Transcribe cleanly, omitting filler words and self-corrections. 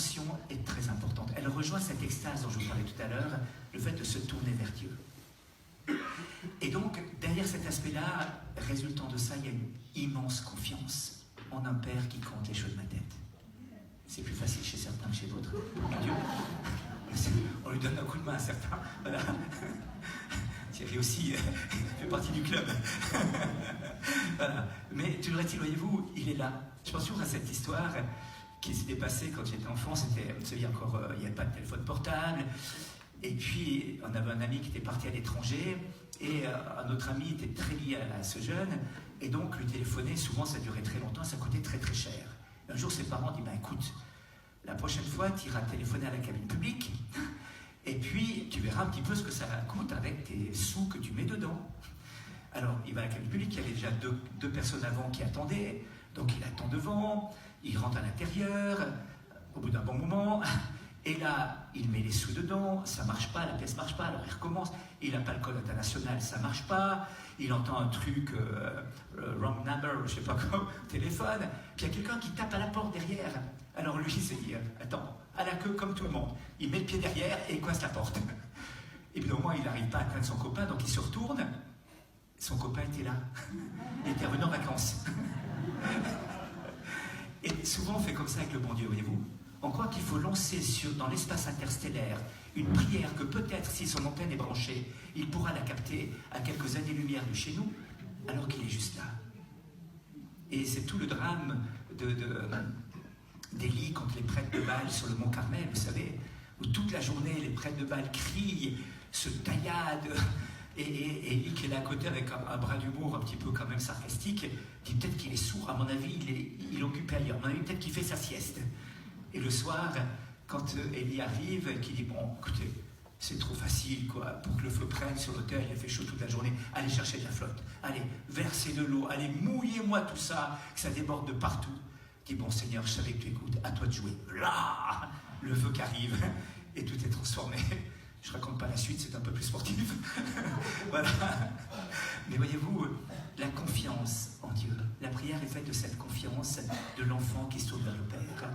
intention est très importante. Elle rejoint cette extase dont je vous parlais tout à l'heure, le fait de se tourner vers Dieu. Et donc, derrière cet aspect-là, résultant de ça, il y a une immense confiance en un Père qui compte les cheveux de ma tête. C'est plus facile chez certains que chez d'autres. Dieu, on lui donne un coup de main à certains. Voilà. Thierry aussi fait partie du club. Voilà. Mais toujours est-il, voyez-vous, il est là. Je pense toujours à cette histoire qui s'était passée quand j'étais enfant. C'était, vous savez, encore, il n'y avait pas de téléphone portable. Et puis, on avait un ami qui était parti à l'étranger. Et un autre ami était très lié à ce jeune. Et donc, lui téléphoner, souvent, ça durait très longtemps. Ça coûtait très, très cher. Un jour, ses parents disent, écoute, la prochaine fois, tu iras téléphoner à la cabine publique. Et puis, tu verras un petit peu ce que ça coûte avec tes sous que tu mets dedans. Alors, il va à la cabine publique, il y avait déjà deux personnes avant qui attendaient. Donc, il attend devant, il rentre à l'intérieur, au bout d'un bon moment. Et là, il met les sous dedans, ça marche pas, la pièce marche pas, alors il recommence. Il n'a pas le code international, ça marche pas. Il entend un truc, wrong number, je sais pas quoi, téléphone. Puis il y a quelqu'un qui tape à la porte derrière. Alors lui, il s'est dit, attends, à la queue comme tout le monde. Il met le pied derrière et il coince la porte. Et puis au moins, il n'arrive pas à atteindre son copain, donc il se retourne. Son copain était là. Il était revenu en vacances. Et souvent, on fait comme ça avec le bon Dieu, voyez-vous. On croit qu'il faut lancer dans l'espace interstellaire une prière que peut-être, si son antenne est branchée, il pourra la capter à quelques années-lumière de chez nous, alors qu'il est juste là. Et c'est tout le drame d'Élie contre les prêtres de Baal sur le mont Carmel, vous savez, où toute la journée, les prêtres de Baal crient, se tailladent, et Élie qui est là à côté avec un bras d'humour un petit peu quand même sarcastique, dit peut-être qu'il est sourd, à mon avis, il est occupé ailleurs, à mon avis, peut-être qu'il fait sa sieste. Et le soir, quand Élie arrive, et qu'il dit, bon, écoutez, c'est trop facile, quoi, pour que le feu prenne sur l'autel, il fait chaud toute la journée, allez chercher de la flotte, allez, versez de l'eau, allez, mouillez-moi tout ça, que ça déborde de partout. Il dit, bon Seigneur, je savais que tu écoutes, à toi de jouer. Là, le feu qui arrive, et tout est transformé. Je raconte pas la suite, c'est un peu plus sportif. Voilà. Mais voyez-vous, la confiance en Dieu, la prière est faite de cette confiance de l'enfant qui se tourne vers le Père.